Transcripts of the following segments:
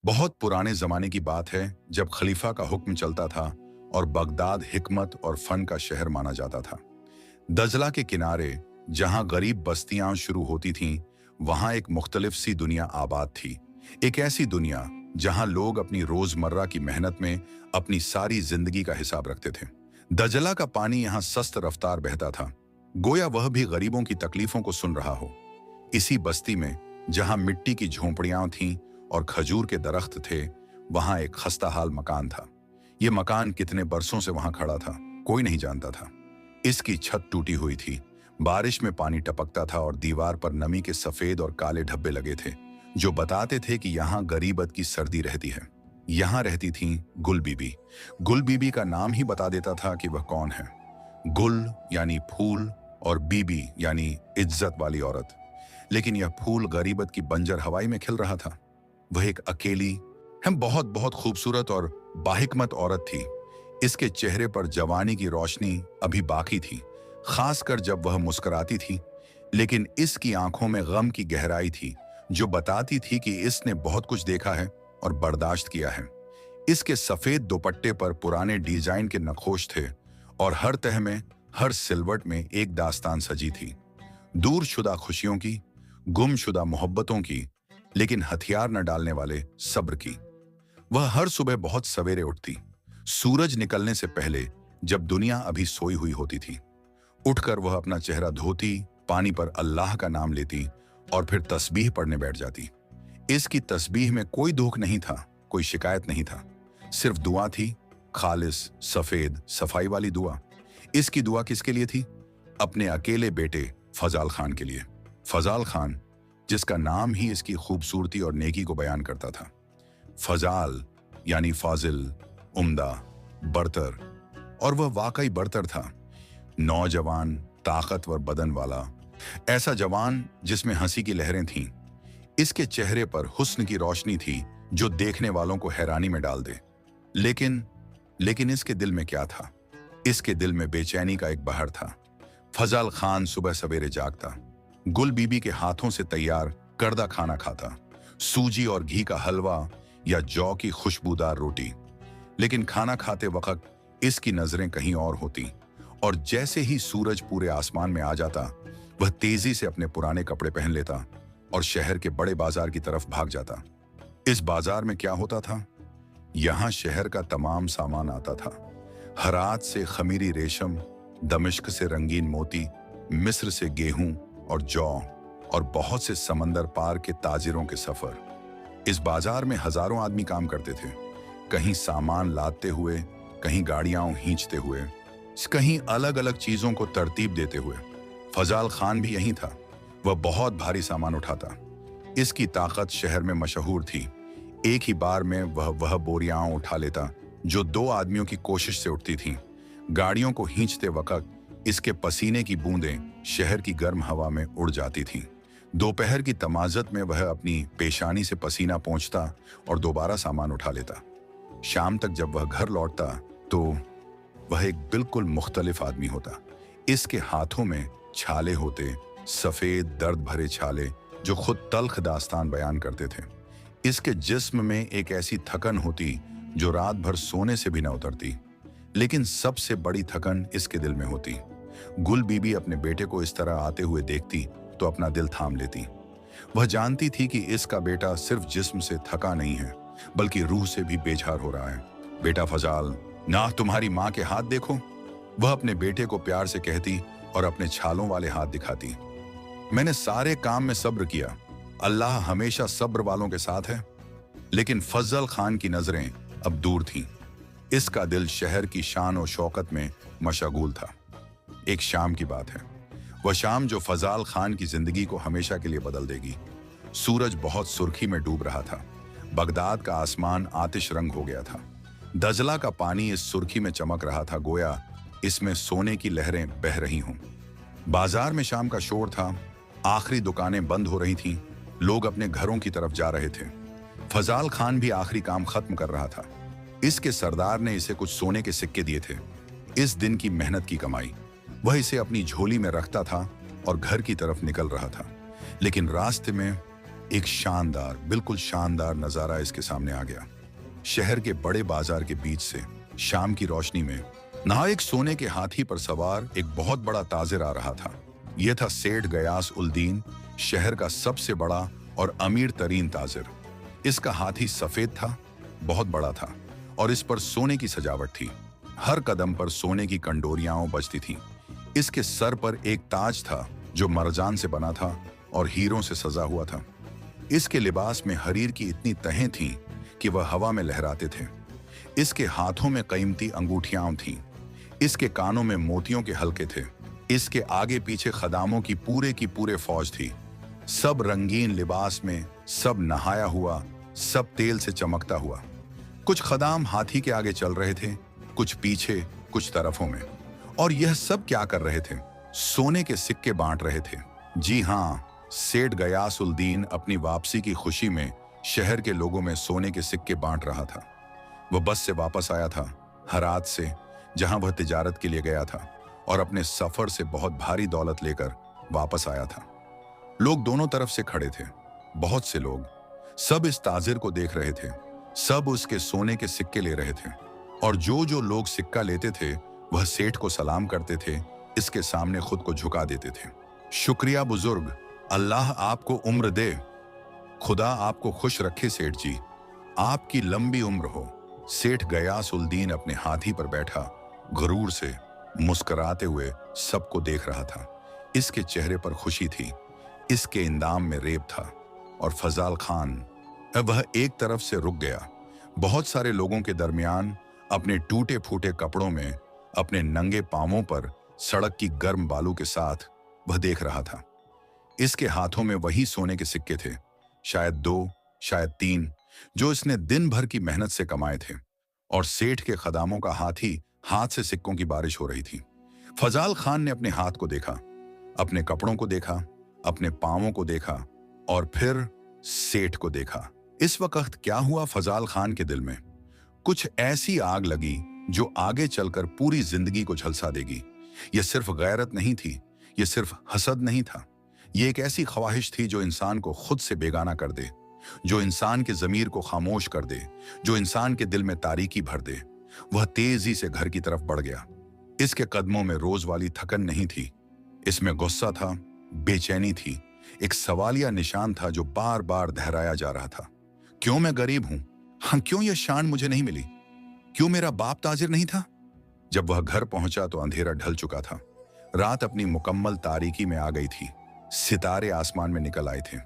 बहुत पुराने जमाने की बात है जब खलीफा का हुक्म चलता था और बगदाद हिकमत और फन का शहर माना जाता था। दजला के किनारे जहां गरीब बस्तियां शुरू होती थीं, वहां एक मुख्तलिफ सी दुनिया आबाद थी। एक ऐसी दुनिया जहां लोग अपनी रोजमर्रा की मेहनत में अपनी सारी जिंदगी का हिसाब रखते थे। दजला का पानी यहां सस्त रफ्तार बहता था, गोया वह भी गरीबों की तकलीफों को सुन रहा हो। इसी बस्ती में जहां मिट्टी की झोंपड़ियां थीं और खजूर के दरख्त थे, वहां एक खस्ताहाल मकान था। यह मकान कितने बरसों से वहां खड़ा था, कोई नहीं जानता था। इसकी छत टूटी हुई थी, बारिश में पानी टपकता था और दीवार पर नमी के सफेद और काले धब्बे लगे थे, जो बताते थे कि यहाँ गरीबत की सर्दी रहती है। यहाँ रहती थी गुल बीबी। गुल बीबी का नाम ही बता देता था कि वह कौन है। गुल यानी फूल और बीबी यानी इज्जत वाली औरत। लेकिन यह फूल गरीबत की बंजर हवाई में खिल रहा था। वह एक अकेली हम बहुत बहुत खूबसूरत और बाहिकमत औरत थी। इसके चेहरे पर जवानी की रोशनी अभी बाकी थी, खासकर जब वह मुस्कुराती थी। लेकिन इसकी आंखों में गम की गहराई थी, जो बताती थी कि इसने बहुत कुछ देखा है और बर्दाश्त किया है। इसके सफेद दुपट्टे पर पुराने डिजाइन के नक्शे थे और हर तह में, हर सिलवट में एक दास्तान सजी थी। दूरशुदा खुशियों की, गुमशुदा मोहब्बतों की, लेकिन हथियार न डालने वाले सब्र की। वह हर सुबह बहुत सवेरे उठती, सूरज निकलने से पहले, जब दुनिया अभी सोई हुई होती थी। उठकर वह अपना चेहरा धोती, पानी पर अल्लाह का नाम लेती और फिर तस्बीह पढ़ने बैठ जाती। इसकी तस्बीह में कोई दुख नहीं था, कोई शिकायत नहीं था, सिर्फ दुआ थी, खालिस, सफेद, सफाई वाली दुआ। इसकी दुआ किसके लिए थी? अपने अकेले बेटे फजाल खान के लिए। फजाल खान, जिसका नाम ही इसकी खूबसूरती और नेकी को बयान करता था। फजाल यानी फाजिल, उम्दा, बरतर, और वह वाकई बरतर था। नौजवान, ताकतवर बदन वाला, ऐसा जवान जिसमें हंसी की लहरें थीं। इसके चेहरे पर हुस्न की रोशनी थी जो देखने वालों को हैरानी में डाल दे। लेकिन इसके दिल में क्या था? इसके दिल में बेचैनी का एक बहर था। फजाल खान सुबह सवेरे जागता, गुल बीबी के हाथों से तैयार करदा खाना खाता, सूजी और घी का हलवा या जौ की खुशबूदार रोटी। लेकिन खाना खाते वक्त इसकी नजरें कहीं और होती, और जैसे ही सूरज पूरे आसमान में आ जाता, वह तेजी से अपने पुराने कपड़े पहन लेता और शहर के बड़े बाजार की तरफ भाग जाता। इस बाजार में क्या होता था? यहाँ शहर का तमाम सामान आता था। हरात से खमीरी रेशम, दमिश्क से रंगीन मोती, मिस्र से गेहूं और जौ, और बहुत से समंदर पार के ताजिरों के सफर। इस बाजार में हजारों आदमी काम करते थे, कहीं सामान लादते हुए, कहीं गाड़ियां खींचते हुए, कहीं अलग अलग चीजों को तरतीब देते हुए। फजाल खान भी यहीं था। वह बहुत भारी सामान उठाता। इसकी ताकत शहर में मशहूर थी। एक ही बार में वह बोरियां उठा लेता जो दो आदमियों की कोशिश से उठती थीं। गाड़ियों को खींचते वक्त इसके पसीने की बूंदें शहर की गर्म हवा में उड़ जाती थीं। दोपहर की तमाजत में वह अपनी पेशानी से पसीना पोंछता और दोबारा सामान उठा लेता। शाम तक जब वह घर लौटता तो वह एक बिल्कुल मुख्तलिफ आदमी होता। इसके हाथों में छाले होते, सफेद दर्द भरे छाले जो खुद तल्ख दास्तान बयान करते थे। इसके जिस्म में एक ऐसी थकन होती जो रात भर सोने से भी न उतरती। लेकिन सबसे बड़ी थकन इसके दिल में होती। गुल बीबी अपने बेटे को इस तरह आते हुए देखती तो अपना दिल थाम लेती। वह जानती थी कि इसका बेटा सिर्फ जिस्म से थका नहीं है, बल्कि रूह से भी बेजार हो रहा है। बेटा फजाल, ना तुम्हारी माँ के हाथ देखो, वह अपने बेटे को प्यार से कहती और अपने छालों वाले हाथ दिखाती। मैंने सारे काम में सब्र किया, अल्लाह हमेशा सब्र वालों के साथ है। लेकिन फजल खान की नजरें अब दूर थीं। इसका दिल शहर की शान और शौकत में मशगूल था। एक शाम की बात है, वह शाम जो फजाल खान की जिंदगी को हमेशा के लिए बदल देगी। सूरज बहुत सुर्खी में डूब रहा था। बगदाद का आसमान आतिश रंग हो गया था। दजला का पानी इस सुर्खी में चमक रहा था, गोया इसमें सोने की लहरें बह रही हों। बाजार में शाम का शोर था। आखिरी दुकानें बंद हो रही थीं। लोग अपने घरों की तरफ जा रहे थे। फजाल खान भी आखिरी काम खत्म कर रहा था। इसके सरदार ने इसे कुछ सोने के सिक्के दिए थे, इस दिन की मेहनत की कमाई। वह इसे अपनी झोली में रखता था और घर की तरफ निकल रहा था। लेकिन रास्ते में एक शानदार, बिल्कुल शानदार नजारा इसके सामने आ गया। शहर के बड़े बाजार के बीच से शाम की रोशनी में नहा एक सोने के हाथी पर सवार एक बहुत बड़ा ताजिर आ रहा था। यह था सेठ गयास उल दीन, शहर का सबसे बड़ा और अमीर तरीन ताजिर। इसका हाथी सफेद था, बहुत बड़ा था और इस पर सोने की सजावट थी। हर कदम पर सोने की कंडोरियां बजती थीं। इसके सर पर एक ताज था जो मरजान से बना था और हीरों से सजा हुआ था। इसके लिबास में हरीर की इतनी तहें थीं कि वह हवा में लहराते थे। इसके हाथों में कीमती अंगूठियां थीं। इसके कानों में मोतियों के हलके थे। इसके आगे पीछे खदामों की पूरे फौज थी। सब रंगीन लिबास में, सब नहाया हुआ, सब तेल से चमकता हुआ। कुछ खदाम हाथी के आगे चल रहे थे, कुछ पीछे, कुछ तरफों में। और यह सब क्या कर रहे थे? सोने के सिक्के बांट रहे थे। जी हाँ, सेठ गयास उल दीन अपनी वापसी की खुशी में शहर के लोगों में सोने के सिक्के बांट रहा था। वह बस से वापस आया था, हरात से, जहां वह तिजारत के लिए गया था, और अपने सफर से बहुत भारी दौलत लेकर वापस आया था। लोग दोनों तरफ से खड़े थे, बहुत से लोग। सब इस ताजिर को देख रहे थे, सब उसके सोने के सिक्के ले रहे थे। और जो जो लोग सिक्का लेते थे वह सेठ को सलाम करते थे, इसके सामने खुद को झुका देते थे। शुक्रिया बुजुर्ग, अल्लाह आपको उम्र दे। खुदा आपको खुश रखे सेठ जी, आपकी लंबी उम्र हो। सेठ गयास उल दीन अपने हाथी पर बैठा गुरूर से मुस्कुराते हुए सबको देख रहा था। इसके चेहरे पर खुशी थी, इसके इंदाम में रेब था। और फजाल खान, वह एक तरफ से रुक गया। बहुत सारे लोगों के दरमियान अपने टूटे फूटे कपड़ों में, अपने नंगे पांवों पर सड़क की गर्म बालू के साथ वह देख रहा था। इसके हाथों में वही सोने के सिक्के थे, शायद 2, शायद 3, जो इसने दिन भर की मेहनत से कमाए थे। और सेठ के खदामों का हाथ से सिक्कों की बारिश हो रही थी। फजाल खान ने अपने हाथ को देखा, अपने कपड़ों को देखा, अपने पांवों को देखा और फिर सेठ को देखा। इस वक्त क्या हुआ फजाल खान के दिल में? कुछ ऐसी आग लगी जो आगे चलकर पूरी जिंदगी को झलसा देगी। यह सिर्फ गैरत नहीं थी, यह सिर्फ हसद नहीं था। यह एक ऐसी ख्वाहिश थी जो इंसान को खुद से बेगाना कर दे, जो इंसान के ज़मीर को खामोश कर दे, जो इंसान के दिल में तारीकी भर दे। वह तेजी से घर की तरफ बढ़ गया। इसके कदमों में रोज वाली थकन नहीं थी, इसमें गुस्सा था, बेचैनी थी, एक सवालिया निशान था जो बार बार दोहराया जा रहा था। क्यों मैं गरीब हूं? हाँ, क्यों यह शान मुझे नहीं मिली? क्यों मेरा बाप ताजिर नहीं था? जब वह घर पहुंचा तो अंधेरा ढल चुका था। रात अपनी मुकम्मल तारीकी में आ गई थी। सितारे आसमान में निकल आए थे।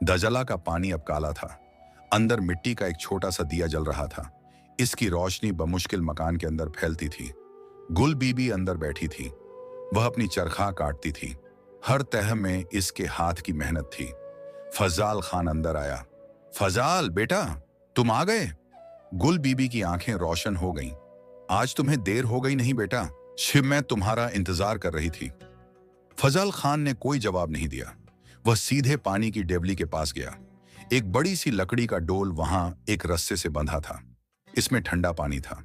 दजला का पानी अब काला था। अंदर मिट्टी का एक छोटा सा दिया जल रहा था। इसकी रोशनी बमुश्किल मकान के अंदर फैलती थी। गुल बीबी अंदर बैठी थी। वह अपनी चरखा काटती थी। हर तह में इसके हाथ की मेहनत थी। फजाल खान अंदर आया। फजाल बेटा, तुम आ गए? गुल बीबी की आंखें रोशन हो गईं। आज तुम्हें देर हो गई नहीं बेटा? शिव, मैं तुम्हारा इंतजार कर रही थी। फजाल खान ने कोई जवाब नहीं दिया। वह सीधे पानी की डेवली के पास गया। एक बड़ी सी लकड़ी का डोल वहां एक रस्से से बंधा था। इसमें ठंडा पानी था।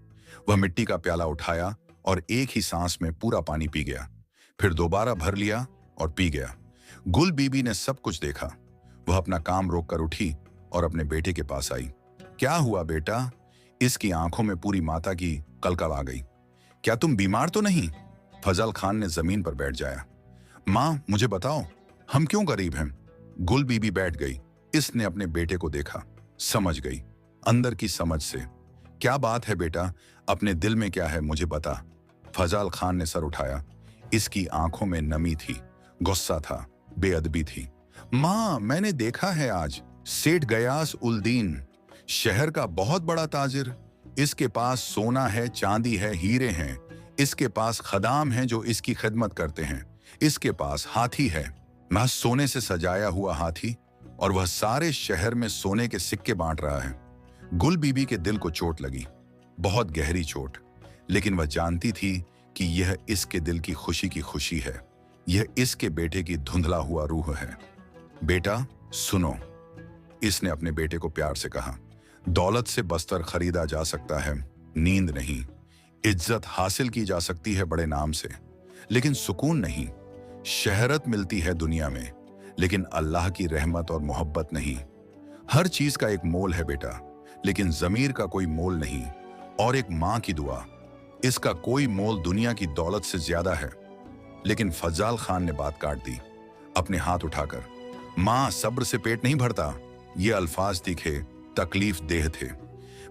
वह मिट्टी का प्याला उठाया और एक ही सांस में पूरा पानी पी गया। फिर दोबारा भर लिया और पी गया। गुल बीबी ने सब कुछ देखा। वह अपना काम रोककर उठी और अपने बेटे के पास आई। क्या हुआ बेटा? इसकी आंखों में पूरी माता की कलकल आ गई। क्या तुम बीमार तो नहीं? फजल खान ने जमीन पर बैठ जाया। माँ, मुझे बताओ, हम क्यों गरीब हैं? गुल बीबी बैठ गई। इसने अपने बेटे को देखा, समझ गई, अंदर की समझ से। क्या बात है बेटा? अपने दिल में क्या है, मुझे बता। फजल खान ने सर उठाया। इसकी आंखों में नमी थी, गुस्सा था, बेअदबी थी। माँ, मैंने देखा है आज सेठ गयास उल दीन, शहर का बहुत बड़ा ताजिर। इसके पास सोना है, चांदी है, हीरे हैं। इसके पास खदाम हैं जो इसकी खिदमत करते हैं। इसके पास हाथी है, महज सोने से सजाया हुआ हाथी, और वह सारे शहर में सोने के सिक्के बांट रहा है। गुल बीबी के दिल को चोट लगी, बहुत गहरी चोट। लेकिन वह जानती थी कि यह इसके दिल की खुशी है। यह इसके बेटे की धुंधला हुआ रूह है। बेटा सुनो, इसने अपने बेटे को प्यार से कहा। दौलत से बस्तर खरीदा जा सकता है, नींद नहीं। इज्जत हासिल की जा सकती है बड़े नाम से, लेकिन सुकून नहीं। शहरत मिलती है दुनिया में, लेकिन अल्लाह की रहमत और मोहब्बत नहीं। हर चीज का एक मोल है बेटा, लेकिन जमीर का कोई मोल नहीं। और एक माँ की दुआ, इसका कोई मोल दुनिया की दौलत से ज्यादा है। लेकिन फजाल खान ने बात काट दी अपने हाथ उठाकर। माँ, सब्र से पेट नहीं भरता। ये अल्फाज तीखे, तकलीफ देह थे।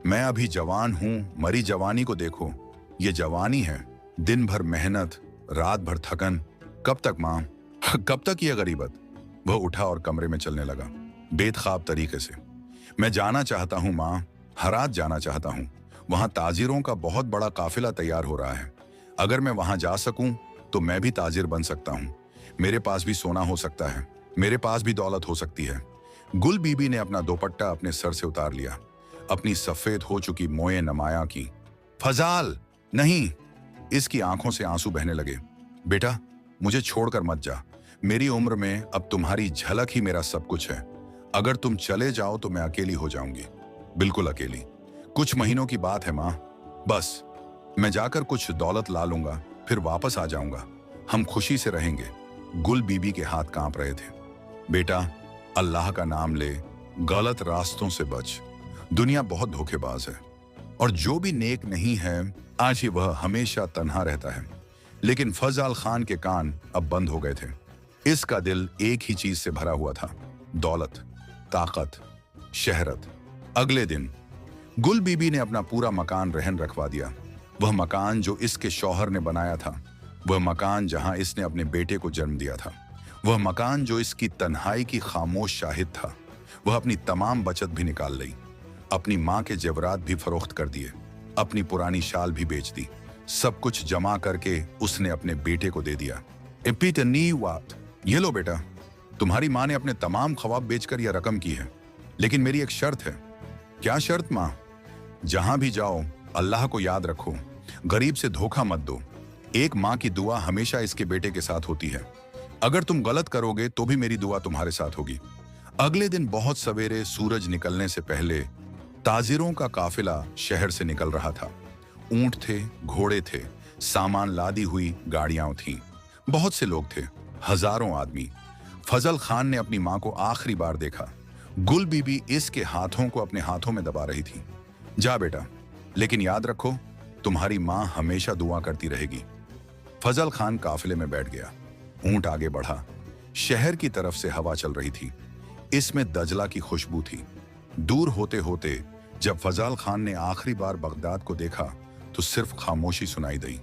मैं अभी जवान हूं, मरी जवानी को देखो। ये जवानी है, दिन भर मेहनत, रात भर थकन। कब तक माँ, कब तक ये गरीबत? वह उठा और कमरे में चलने लगा, बेतखाब तरीके से। मैं जाना चाहता हूँ माँ, हरात जाना चाहता हूँ। वहां ताजिरों का बहुत बड़ा काफिला तैयार हो रहा है। अगर मैं वहां जा सकूं तो मैं भी ताजिर बन सकता हूँ। मेरे पास भी सोना हो सकता है, मेरे पास भी दौलत हो सकती है। गुल बीबी ने अपना दोपट्टा अपने सर से उतार लिया, अपनी सफेद हो चुकी मोए नमाया की। फजाल, नहीं! इसकी आंखों से आंसू बहने लगे। बेटा, मुझे छोड़कर मत जा। मेरी उम्र में अब तुम्हारी झलक ही मेरा सब कुछ है। अगर तुम चले जाओ तो मैं अकेली हो जाऊंगी, बिल्कुल अकेली। कुछ महीनों की बात है माँ, बस। मैं जाकर कुछ दौलत ला लूंगा, फिर वापस आ जाऊंगा। हम खुशी से रहेंगे। गुल बीबी के हाथ कांप रहे थे। बेटा, अल्लाह का नाम ले, गलत रास्तों से बच। दुनिया बहुत धोखेबाज है, और जो भी नेक नहीं है आज ही वह हमेशा तन्हा रहता है। लेकिन फजाल खान के कान अब बंद हो गए थे। इसका दिल एक ही चीज से भरा हुआ था, दौलत, ताकत, शहरत। अगले दिन गुल बीबी ने अपना पूरा मकान रहन रखवा दिया। वह मकान जो इसके शौहर ने बनाया था, वह मकान जहां इसने अपने बेटे को जन्म दिया था, वह मकान जो इसकी तन्हाई की खामोश शाहिद था। वह अपनी तमाम बचत भी निकाल ली, अपनी माँ के जेवरात भी फरोख्त कर दिए, अपनी पुरानी शाल भी बेच दी। सब कुछ जमा करके उसने अपने बेटे को दे दिया। ये लो बेटा, तुम्हारी माँ ने अपने तमाम ख्वाब बेचकर यह रकम की है, लेकिन मेरी एक शर्त है। क्या शर्त माँ? जहां भी जाओ अल्लाह को याद रखो, गरीब से धोखा मत दो। एक माँ की दुआ हमेशा इसके बेटे के साथ होती है। अगर तुम गलत करोगे तो भी मेरी दुआ तुम्हारे साथ होगी। अगले दिन बहुत सवेरे सूरज निकलने से पहले ताजिरों का काफिला शहर से निकल रहा था। ऊंट थे, घोड़े थे, सामान लादी हुई गाड़ियां थीं। बहुत से लोग थे, हजारों आदमी। फजल खान ने अपनी माँ को आखिरी बार देखा। गुल बीबी इसके हाथों को अपने हाथों में दबा रही थी। जा बेटा, लेकिन याद रखो, तुम्हारी माँ हमेशा दुआ करती रहेगी। फजल खान काफिले में बैठ गया। ऊंट आगे बढ़ा। शहर की तरफ से हवा चल रही थी, इसमें दजला की खुशबू थी। दूर होते होते जब फजल खान ने आखिरी बार बगदाद को देखा तो सिर्फ खामोशी सुनाई दी,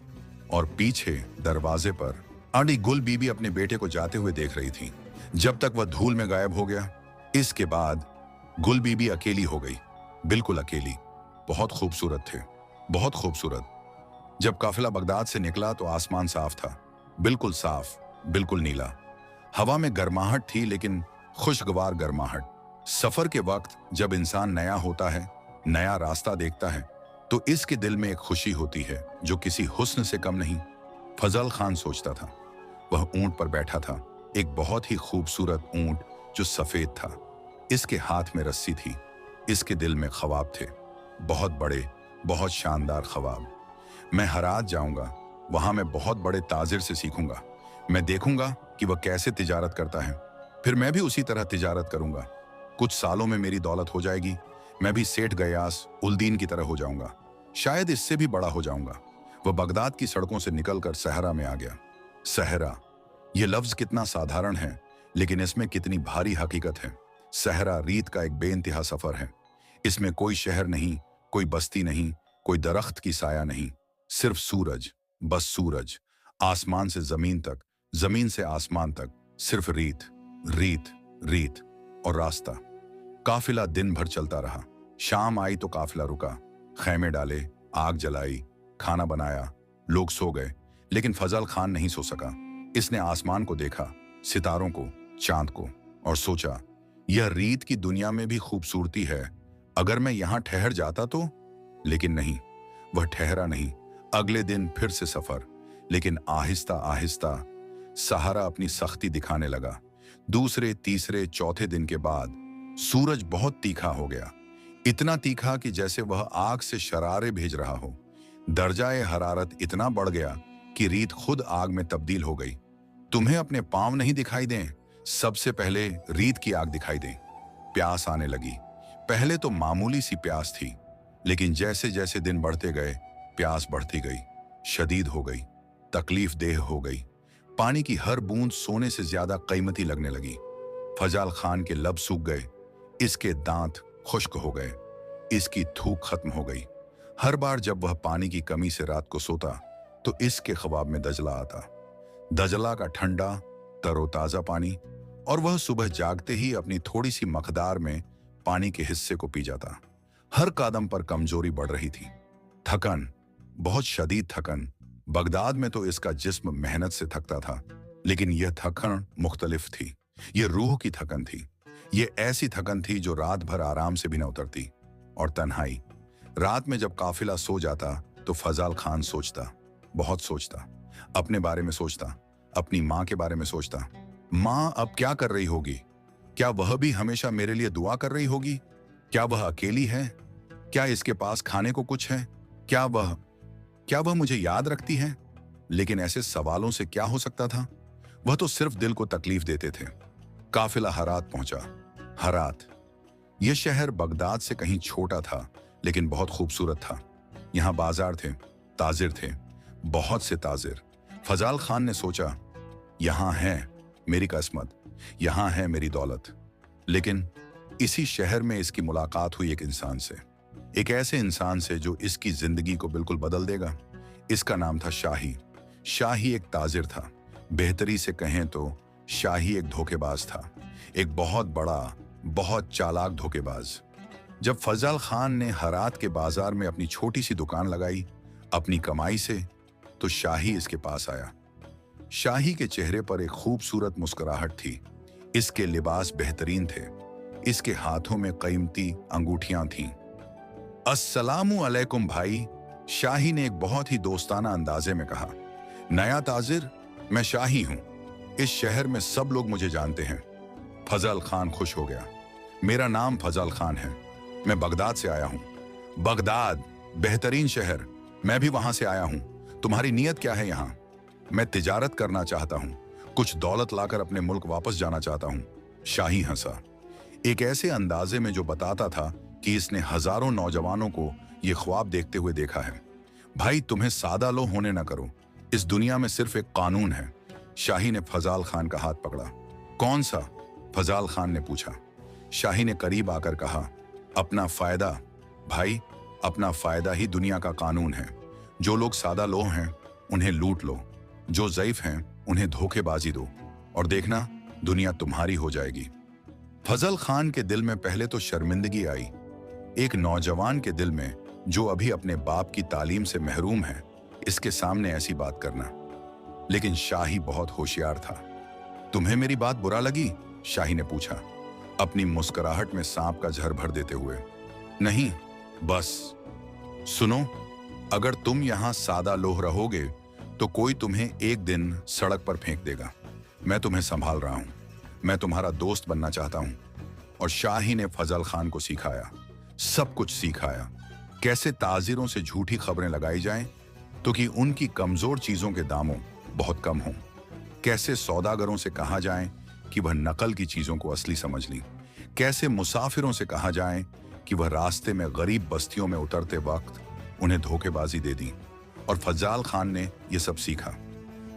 और पीछे दरवाजे पर अड़ी गुल बीबी अपने बेटे को जाते हुए देख रही थी, जब तक वह धूल में गायब हो गया। इसके बाद गुल बीबी अकेली हो गई, बिल्कुल अकेली। बहुत खूबसूरत थे, बहुत खूबसूरत। जब काफिला बगदाद से निकला तो आसमान साफ था, बिल्कुल साफ, बिल्कुल नीला। हवा में गर्माहट थी, लेकिन खुशगवार गर्माहट। सफर के वक्त जब इंसान नया होता है, नया रास्ता देखता है, तो इसके दिल में एक खुशी होती है जो किसी हुस्न से कम नहीं। फजल खान सोचता था। वह ऊंट पर बैठा था, एक बहुत ही खूबसूरत ऊंट जो सफेद था। इसके हाथ में रस्सी थी, इसके दिल में ख्वाब थे, बहुत बड़े, बहुत शानदार ख्वाब। मैं हरात जाऊंगा, वहां मैं बहुत बड़े ताजिर से सीखूंगा। मैं देखूंगा कि वह कैसे तिजारत करता है, फिर मैं भी उसी तरह तिजारत करूंगा। कुछ सालों में मेरी दौलत हो जाएगी, मैं भी सेठ गयास उल-दीन की तरह हो जाऊंगा, शायद इससे भी बड़ा हो जाऊंगा। वह बगदाद की सड़कों से निकलकर सहरा में आ गया। सहरा, यह लफ्ज कितना साधारण है, लेकिन इसमें कितनी भारी हकीकत है। सहरा रीत का एक बेइंतहा सफर है। इसमें कोई शहर नहीं, कोई बस्ती नहीं, कोई दरख्त की साया नहीं, सिर्फ सूरज, बस सूरज। आसमान से जमीन तक, जमीन से आसमान तक, सिर्फ रीत, रीत, रीत और रास्ता। काफिला दिन भर चलता रहा। शाम आई तो काफिला रुका, खैमे डाले, आग जलाई, खाना बनाया, लोग सो गए, लेकिन फजल खान नहीं सो सका। इसने आसमान को देखा, सितारों को, चांद को, और सोचा, यह रीत की दुनिया में भी खूबसूरती है। अगर मैं यहां ठहर जाता तो। लेकिन नहीं, वह ठहरा नहीं। अगले दिन फिर से सफर, लेकिन आहिस्ता आहिस्ता सहारा अपनी सख्ती दिखाने लगा। दूसरे, तीसरे, चौथे दिन के बाद सूरज बहुत तीखा हो गया, इतना तीखा कि जैसे वह आग से शरारे भेज रहा हो। दर्जाए हरारत इतना बढ़ गया कि रीत खुद आग में तब्दील हो गई। तुम्हें अपने पांव नहीं दिखाई दें, सबसे पहले रीत की आग दिखाई दे। प्यास आने लगी, पहले तो मामूली सी प्यास थी, लेकिन जैसे जैसे दिन बढ़ते गए प्यास बढ़ती गई, शदीद हो गई, तकलीफ देह हो गई। पानी की हर बूंद सोने से ज्यादा कीमती लगने लगी। फजाल खान के लब सूख गए, इसके दांत खुश्क हो गए, इसकी थूक खत्म हो गई। हर बार जब वह पानी की कमी से रात को सोता तो इसके ख्वाब में दजला आता। दजला का ठंडा तरोताजा पानी, और वह सुबह जागते ही अपनी थोड़ी सी मकदार में पानी के हिस्से को पी जाता। हर कदम पर कमजोरी बढ़ रही थी, थकन, बहुत शदीद थकन। बगदाद में तो इसका जिस्म मेहनत से थकता था, लेकिन यह थकन मुख्तलिफ थी। यह रूह की थकन थी। यह ऐसी थकन थी जो रात भर आराम से भी न उतरती। और तन्हाई, रात में जब काफिला सो जाता तो फजाल खान सोचता, बहुत सोचता, अपने बारे में सोचता, अपनी माँ के बारे में सोचता। माँ अब क्या कर रही होगी? क्या वह भी हमेशा मेरे लिए दुआ कर रही होगी? क्या वह अकेली है? क्या इसके पास खाने को कुछ है? क्या वह मुझे याद रखती है? लेकिन ऐसे सवालों से क्या हो सकता था? वह तो सिर्फ दिल को तकलीफ देते थे। काफिला हरात पहुंचा। हरात, यह शहर बगदाद से कहीं छोटा था, लेकिन बहुत खूबसूरत था। यहाँ बाजार थे, ताजिर थे, बहुत से ताजिर। फजाल खान ने सोचा, यहाँ है मेरी किस्मत, यहाँ है मेरी दौलत। लेकिन इसी शहर में इसकी मुलाकात हुई एक इंसान से, एक ऐसे इंसान से जो इसकी जिंदगी को बिल्कुल बदल देगा। इसका नाम था शाही। शाही एक ताजिर था, बेहतरी से कहें तो शाही एक धोखेबाज था, एक बहुत बड़ा, बहुत चालाक धोखेबाज। जब फजल खान ने हरात के बाजार में अपनी छोटी सी दुकान लगाई अपनी कमाई से, तो शाही इसके पास आया। शाही के चेहरे पर एक खूबसूरत मुस्कुराहट थी। इसके लिबास बेहतरीन थे, इसके हाथों में कीमती अंगूठियां थीं। अस्सलामु अलैकुम भाई, शाही ने एक बहुत ही दोस्ताना अंदाजे में कहा। नया ताजिर, मैं शाही हूं, इस शहर में सब लोग मुझे जानते हैं। फजल खान खुश हो गया। मेरा नाम फजल खान है, मैं बगदाद से आया हूं। बगदाद, बेहतरीन शहर, मैं भी वहां से आया हूं। तुम्हारी नीयत क्या है यहाँ? मैं तिजारत करना चाहता हूं, कुछ दौलत लाकर अपने मुल्क वापस जाना चाहता हूं। शाही हंसा, एक ऐसे अंदाजे में जो बताता था कि इसने हजारों नौजवानों को यह ख्वाब देखते हुए देखा है। भाई, तुम्हें सादा लो होने ना करो, इस दुनिया में सिर्फ एक कानून है। शाही ने फजाल खान का हाथ पकड़ा। कौन सा? फजाल खान ने पूछा। शाही ने करीब आकर कहा, अपना फायदा भाई, अपना फायदा ही दुनिया का कानून है। जो लोग सादा लो हैं उन्हें लूट लो, जो ज़ईफ हैं उन्हें धोखेबाजी दो, और देखना दुनिया तुम्हारी हो जाएगी। फजल खान के दिल में पहले तो शर्मिंदगी आई, एक नौजवान के दिल में जो अभी अपने बाप की तालीम से महरूम है, इसके सामने ऐसी बात करना। लेकिन शाही बहुत होशियार था। तुम्हें मेरी बात बुरा लगी? शाही ने पूछा, अपनी मुस्कुराहट में सांप का झर भर देते हुए। नहीं, बस सुनो, अगर तुम यहां सादा लोह रहोगे तो कोई तुम्हें एक दिन सड़क पर फेंक देगा। मैं तुम्हें संभाल रहा हूं, मैं तुम्हारा दोस्त बनना चाहता हूं। और शाही ने फजल खान को सिखाया, सब कुछ सिखाया। कैसे ताजिरों से झूठी खबरें लगाई जाएं तो कि उनकी कमजोर चीजों के दामों बहुत कम हों। कैसे सौदागरों से कहा जाए कि वह नकल की चीजों को असली समझ ली। कैसे मुसाफिरों से कहा जाए कि वह रास्ते में गरीब बस्तियों में उतरते वक्त उन्हें धोखेबाजी दे दी। और फजाल खान ने यह सब सीखा।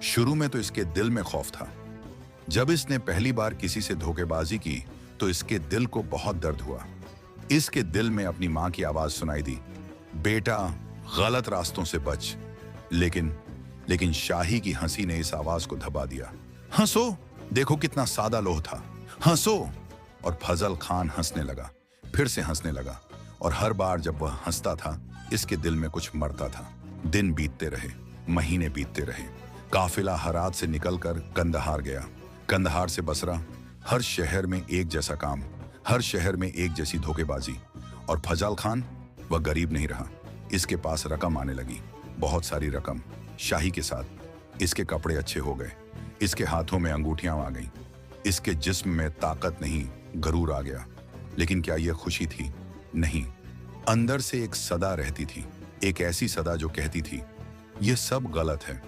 शुरू में तो इसके दिल में खौफ था। जब इसने पहली बार किसी से धोखेबाजी की तो इसके दिल को बहुत दर्द हुआ। इसके दिल में अपनी मां की आवाज सुनाई दी, बेटा गलत रास्तों से बच। लेकिन शाही की हंसी ने इस आवाज को दबा दिया। हंसो, देखो कितना सादा लोह था, हंसो। और फजल खान हंसने लगा, फिर से हंसने लगा। और हर बार जब वह हंसता था इसके दिल में कुछ मरता था। दिन बीतते रहे, महीने बीतते रहे। काफिला हरात से निकलकर कंदहार गया, कंदहार से बसरा। हर शहर में एक जैसा काम, हर शहर में एक जैसी धोखेबाजी। और फजल खान, वह गरीब नहीं रहा। इसके पास रकम आने लगी, बहुत सारी रकम। शाही के साथ इसके कपड़े अच्छे हो गए, इसके हाथों में अंगूठियां आ गईं, इसके जिस्म में ताकत नहीं गरूर आ गया। लेकिन क्या यह खुशी थी? नहीं। अंदर से एक सदा रहती थी, एक ऐसी सदा जो कहती थी, यह सब गलत है।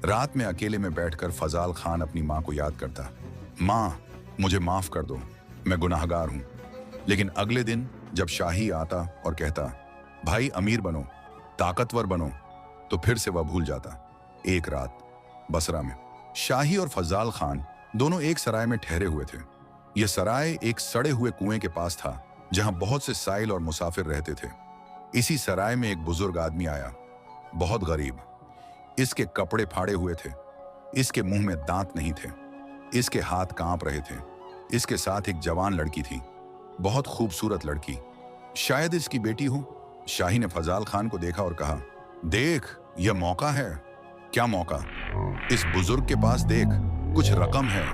रात में अकेले में बैठकर फजाल खान अपनी माँ को याद करता। माँ, मुझे माफ कर दो, मैं गुनाहगार हूँ। लेकिन अगले दिन जब शाही आता और कहता, भाई अमीर बनो, ताकतवर बनो, तो फिर से वह भूल जाता। एक रात बसरा में शाही और फजाल खान दोनों एक सराय में ठहरे हुए थे। यह सराय एक सड़े हुए कुएं के पास था, जहां बहुत से साइल और मुसाफिर रहते थे। इसी सराय में एक बुजुर्ग आदमी आया, बहुत गरीब। इसके कपड़े फाड़े हुए थे, इसके मुंह में दांत नहीं थे, इसके हाथ कांप रहे थे। इसके साथ एक जवान लड़की थी, बहुत खूबसूरत लड़की, शायद इसकी बेटी हो। शाही ने फजाल खान को देखा और कहा, देख, यह मौका है। क्या मौका? इस बुजुर्ग के पास देख, कुछ रकम है,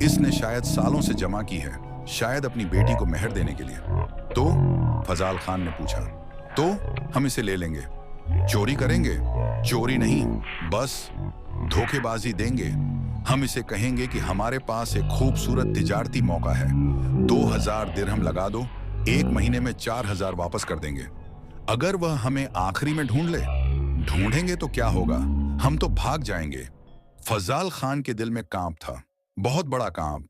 इसने शायद सालों से जमा की है, शायद अपनी बेटी को मेहर देने के लिए। तो फजाल खान ने पूछा, तो हम इसे ले लेंगे, चोरी करेंगे? चोरी नहीं, बस धोखेबाजी देंगे। हम इसे कहेंगे कि हमारे पास एक खूबसूरत तिजारती मौका है, 2000 दिरहम लगा दो, 1 महीने में 4000 वापस कर देंगे। अगर वह हमें आखिरी में ढूंढ ले, ढूंढेंगे तो क्या होगा, हम तो भाग जाएंगे। फजाल खान के दिल में कांप था, बहुत बड़ा कांप।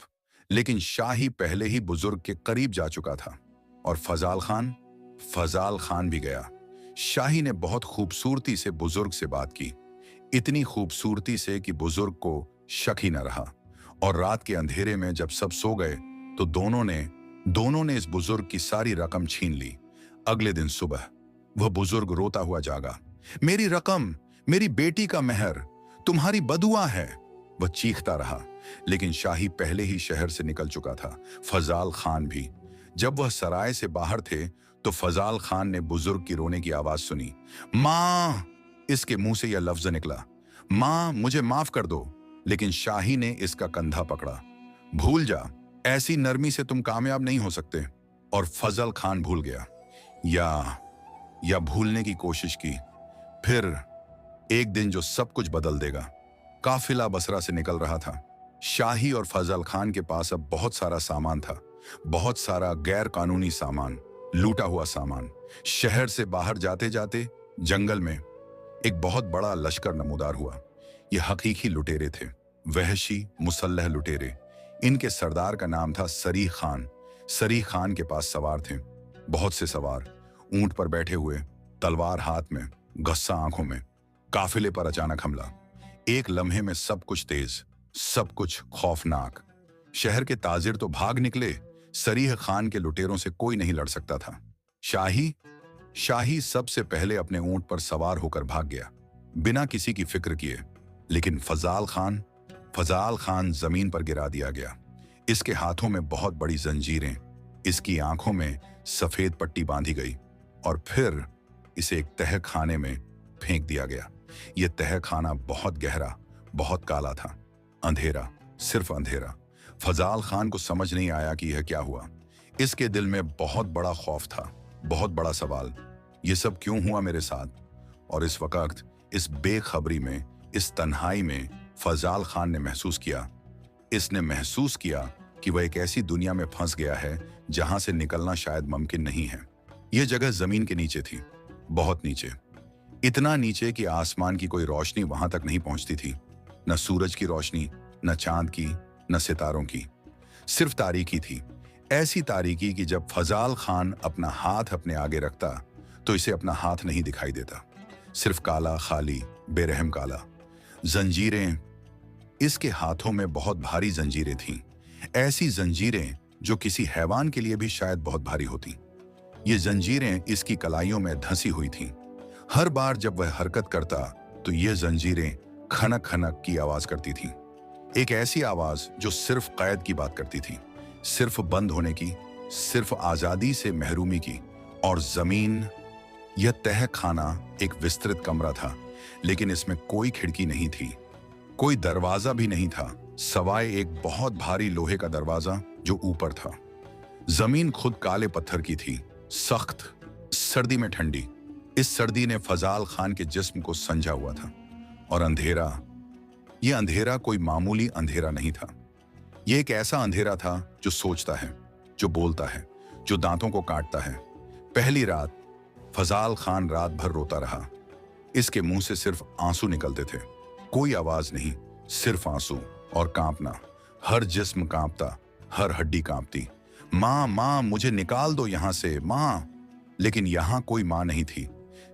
लेकिन शाही पहले ही बुजुर्ग के करीब जा चुका था और फजाल खान भी गया। शाही ने बहुत खूबसूरती से बुजुर्ग से बात की, इतनी खूबसूरती से कि बुजुर्ग को शक ही न रहा। और रात के अंधेरे में जब सब सो गए तो दोनों ने इस बुजुर्ग की सारी रकम छीन ली। अगले दिन सुबह वह बुजुर्ग रोता हुआ जागा, मेरी रकम, मेरी बेटी का मेहर, तुम्हारी बदुआ है। वह चीखता रहा, लेकिन शाही पहले ही शहर से निकल चुका था, फजाल खान भी। जब वह सराय से बाहर थे तो फजाल खान ने बुजुर्ग की रोने की आवाज सुनी। मां! इसके मुंह से यह लफ्ज निकला, मां मुझे माफ कर दो। लेकिन शाही ने इसका कंधा पकड़ा, भूल जा, ऐसी नरमी से तुम कामयाब नहीं हो सकते। और फजल खान भूल गया, या भूलने की कोशिश की। फिर एक दिन जो सब कुछ बदल देगा। काफिला बसरा से निकल रहा था। शाही और फजल खान के पास अब बहुत सारा सामान था, बहुत सारा गैर कानूनी सामान, लूटा हुआ सामान। शहर से बाहर जाते जाते जंगल में एक बहुत बड़ा लश्कर नमूदार हुआ। ये हकीकी लुटेरे थे, वहशी मुसल्लह लुटेरे। इनके सरदार का नाम था सरीह खान। सरीह खान के पास सवार थे, बहुत से सवार, ऊंट पर बैठे हुए, तलवार हाथ में, गस्सा आंखों में। काफिले पर अचानक हमला, एक लम्हे में सब कुछ तेज, सब कुछ खौफनाक। शहर के ताजिर तो भाग निकले, सरीह खान के लुटेरों से कोई नहीं लड़ सकता था। शाही सबसे पहले अपने ऊंट पर सवार होकर भाग गया, बिना किसी की फिक्र किए। लेकिन फजाल खान जमीन पर गिरा दिया गया। इसके हाथों में बहुत बड़ी जंजीरें, इसकी आंखों में सफेद पट्टी बांधी गई और फिर इसे एक तह खाने में फेंक दिया गया। यह तह खाना बहुत गहरा, बहुत काला था, अंधेरा, सिर्फ अंधेरा। फजाल खान को समझ नहीं आया कि यह क्या हुआ। इसके दिल में बहुत बड़ा खौफ था, बहुत बड़ा सवाल, ये सब क्यों हुआ मेरे साथ? और इस वक्त, इस बेखबरी में, इस तन्हाई में फजाल खान ने महसूस किया कि वह एक ऐसी दुनिया में फंस गया है जहां से निकलना शायद मुमकिन नहीं है। यह जगह जमीन के नीचे थी, बहुत नीचे, इतना नीचे कि आसमान की कोई रोशनी वहां तक नहीं पहुंचती थी। न सूरज की रोशनी, न चांद की, न सितारों की, सिर्फ तारीकी थी। ऐसी तारीकी कि जब फजाल खान अपना हाथ अपने आगे रखता तो इसे अपना हाथ नहीं दिखाई देता, सिर्फ काला, खाली, बेरहम काला। जंजीरें, इसके हाथों में बहुत भारी जंजीरें थीं, ऐसी जंजीरें जो किसी हैवान के लिए भी शायद बहुत भारी होती। ये जंजीरें इसकी कलाइयों में धंसी हुई थीं। हर बार जब वह हरकत करता तो ये जंजीरें खनक खनक की आवाज करती थीं, एक ऐसी आवाज जो सिर्फ कैद की बात करती थी, सिर्फ बंद होने की, सिर्फ आजादी से महरूमी की। और जमीन, यह तह खाना एक विस्तृत कमरा था, लेकिन इसमें कोई खिड़की नहीं थी, कोई दरवाजा भी नहीं था, सवाए एक बहुत भारी लोहे का दरवाजा जो ऊपर था। जमीन खुद काले पत्थर की थी, सख्त, सर्दी में ठंडी। इस सर्दी ने फजाल खान के जिस्म को संजा हुआ था। और अंधेरा, यह अंधेरा कोई मामूली अंधेरा नहीं था। यह एक ऐसा अंधेरा था जो सोचता है, जो बोलता है, जो दांतों को काटता है। पहली रात फजाल खान रात भर रोता रहा। इसके मुंह से सिर्फ आंसू निकलते थे, कोई आवाज नहीं, सिर्फ आंसू और कांपना। हर जिस्म कांपता, हर हड्डी कांपती। माँ माँ मुझे निकाल दो यहाँ से माँ। लेकिन यहाँ कोई माँ नहीं थी,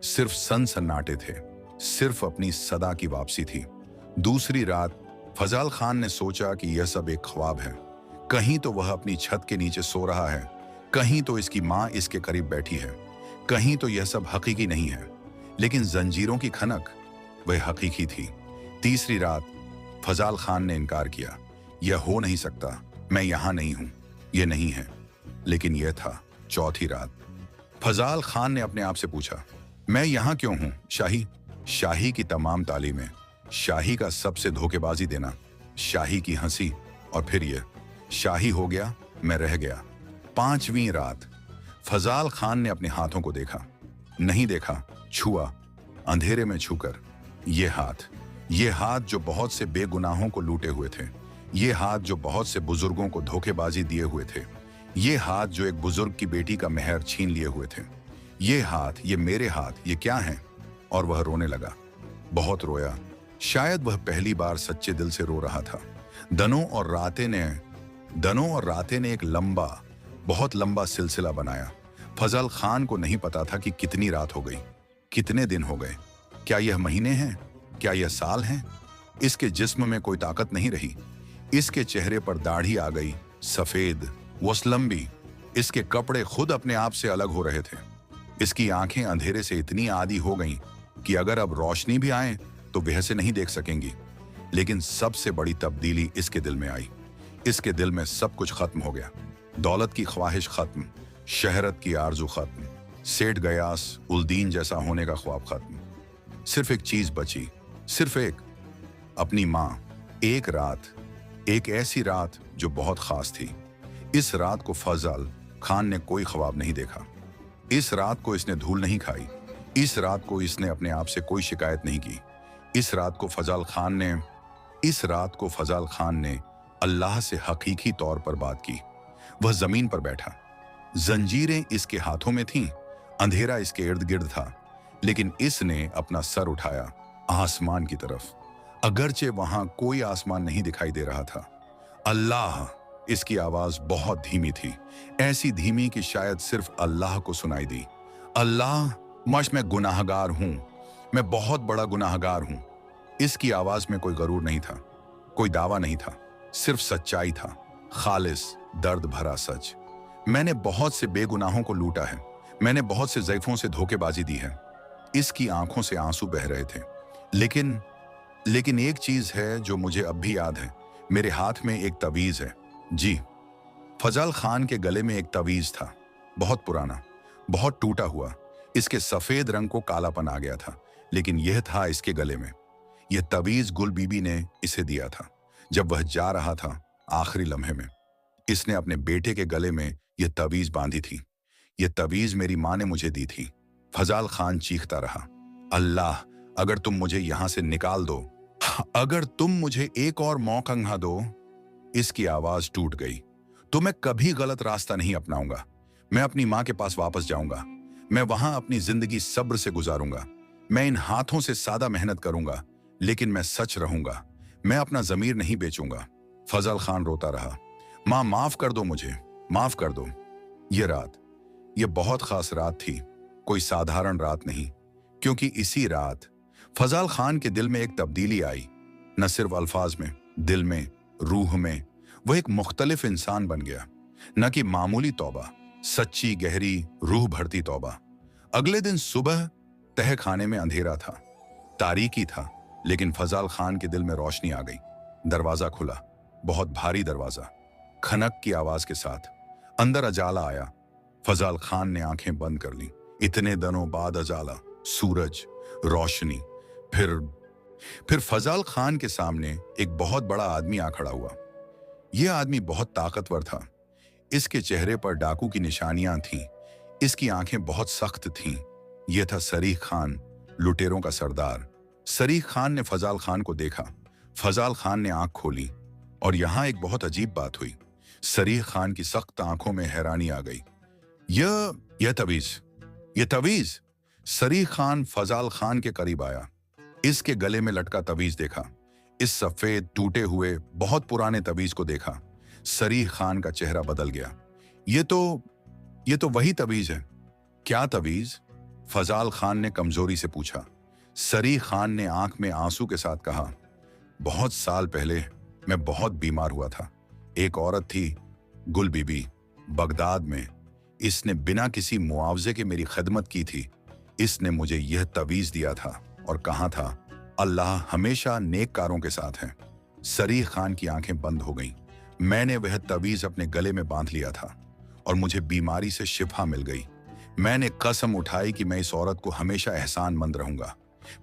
सिर्फ सन्नाटे थे, सिर्फ अपनी सदा की वापसी थी। दूसरी रात फजाल खान ने सोचा कि यह सब एक ख्वाब है। कहीं तो वह अपनी छत के नीचे सो रहा है, कहीं तो इसकी माँ इसके करीब बैठी है, कहीं तो यह सब हकीकी नहीं है। लेकिन जंजीरों की खनक वह हकीकी थी। तीसरी रात फजाल खान ने इनकार किया, यह हो नहीं सकता, मैं यहां नहीं हूं, यह नहीं है। लेकिन यह था। चौथी रात फजाल खान ने अपने आप से पूछा, मैं यहां क्यों हूं? शाही की तमाम तालीमें, शाही का सबसे धोखेबाजी देना, शाही की हंसी, और फिर यह शाही हो गया, मैं रह गया। पांचवीं रात फजाल खान ने अपने हाथों को देखा, नहीं देखा, छुआ, अंधेरे में छूकर। ये हाथ जो बहुत से बेगुनाहों को लूटे हुए थे, ये हाथ जो बहुत से बुजुर्गों को धोखेबाजी दिए हुए थे, ये हाथ जो एक बुजुर्ग की बेटी का मेहर छीन लिए हुए थे, ये हाथ, ये मेरे हाथ, ये क्या हैं? और वह रोने लगा, बहुत रोया। शायद वह पहली बार सच्चे दिल से रो रहा था। दनों और रातें ने एक बहुत लंबा सिलसिला बनाया। फजल खान को नहीं पता था कि कितनी रात हो गई, कितने दिन हो गए, क्या यह महीने हैं, क्या यह साल हैं? इसके जिस्म में कोई ताकत नहीं रही। इसके चेहरे पर दाढ़ी आ गई, सफेद, वसलंबी। इसके कपड़े खुद अपने आप से अलग हो रहे थे। इसकी आंखें अंधेरे से इतनी आदी हो गईं कि अगर अब रोशनी भी आए तो वह से नहीं देख सकेंगी। लेकिन सबसे बड़ी तब्दीली इसके दिल में आई। इसके दिल में सब कुछ खत्म हो गया। दौलत की ख्वाहिश खत्म, शहरत की आरजू खत्म, सेठ गयास उलदीन जैसा होने का ख्वाब खत्म। सिर्फ एक चीज बची, सिर्फ एक, अपनी माँ। एक ऐसी रात जो बहुत खास थी। इस रात को फजल खान ने कोई ख्वाब नहीं देखा। इस रात को इसने धूल नहीं खाई। इस रात को इसने अपने आप से कोई शिकायत नहीं की। इस रात को फजल खान ने अल्लाह से हकीकी तौर पर बात की। वह जमीन पर बैठा, जंजीरें इसके हाथों में थीं, अंधेरा इसके इर्द गिर्द था, लेकिन इसने अपना सर उठाया आसमान की तरफ, अगरचे वहां कोई आसमान नहीं दिखाई दे रहा था। अल्लाह, इसकी आवाज बहुत धीमी थी, ऐसी धीमी कि शायद सिर्फ अल्लाह को सुनाई दी। अल्लाह, मैं गुनाहगार हूं, मैं बहुत बड़ा गुनाहगार हूं। इसकी आवाज में कोई गरूर नहीं था, कोई दावा नहीं था, सिर्फ सच्चाई था, खालिस दर्द भरा सच। मैंने बहुत से बेगुनाहों को लूटा है, मैंने बहुत से ज़ैफ़ों से धोखेबाजी दी है। इसकी आंखों से आंसू बह रहे थे। लेकिन एक चीज है जो मुझे अब भी याद है, मेरे हाथ में एक तवीज है। जी, फजल खान के गले में एक तवीज था, बहुत पुराना, बहुत टूटा हुआ। इसके सफेद रंग को कालापन आ गया था, लेकिन यह था इसके गले में। यह तवीज गुल बीबी ने इसे दिया था जब वह जा रहा था आखिरी लम्हे में। इसने अपने बेटे के गले में यह तवीज बांधी थी। यह तवीज मेरी माँ ने मुझे दी थी। फजल खान चीखता रहा, अल्लाह, अगर तुम मुझे यहां से निकाल दो, अगर तुम मुझे एक और मौका दो। इसकी आवाज टूट गई। तो मैं कभी गलत रास्ता नहीं अपनाऊंगा। मैं अपनी माँ के पास वापस जाऊंगा। मैं वहां अपनी जिंदगी सब्र से गुजारूंगा। मैं इन हाथों से सादा मेहनत करूंगा, लेकिन मैं सच रहूंगा। मैं अपना जमीर नहीं बेचूंगा। फजल खान रोता रहा, माँ माफ कर दो मुझे, माफ कर दो। यह बहुत खास रात थी, कोई साधारण रात नहीं, क्योंकि इसी रात फजल खान के दिल में एक तब्दीली आई। न सिर्फ अल्फाज में, दिल में, रूह में। वह एक मुख्तलिफ इंसान बन गया। न कि मामूली तौबा, सच्ची गहरी रूह भरती तौबा। अगले दिन सुबह तह खाने में अंधेरा था, तारीकी था, लेकिन फजल खान के दिल में रोशनी आ गई। दरवाजा खुला, बहुत भारी दरवाजा, खनक की आवाज के साथ। अंदर अजाला आया। फजल खान ने आंखें बंद कर ली। इतने दिनों बाद अजाला, सूरज, रोशनी। फिर फजल खान के सामने एक बहुत बड़ा आदमी आ खड़ा हुआ। यह आदमी बहुत ताकतवर था। इसके चेहरे पर डाकू की निशानियां थीं। इसकी आंखें बहुत सख्त थीं। यह था सरीख खान, लुटेरों का सरदार। सरीख खान ने फजल खान को देखा। फजल खान ने आंख खोली, और यहां एक बहुत अजीब बात हुई। सरीख खान की सख्त आंखों में हैरानी आ गई। यह तवीज। सरीख खान फजल खान के करीब आया। इसके गले में लटका तवीज देखा। इस सफेद टूटे हुए बहुत पुराने तवीज को देखा। सरीख खान का चेहरा बदल गया। ये तो वही तवीज है। क्या तवीज? फजाल खान ने कमजोरी से पूछा। सरी खान ने आंख में आंसू के साथ कहा, बहुत साल पहले मैं बहुत बीमार हुआ था। एक औरत थी, गुल बीबी, बगदाद में। इसने बिना किसी मुआवजे के मेरी खिदमत की थी। इसने मुझे यह तवीज दिया था और कहा था, अल्लाह हमेशा नेककारों के साथ है। सरी खान की आंखें बंद हो गईं। मैंने वह तवीज अपने गले में बांध लिया था और मुझे बीमारी से शिफा मिल गई। मैंने कसम उठाई कि मैं इस औरत को हमेशा एहसानमंद रहूंगा।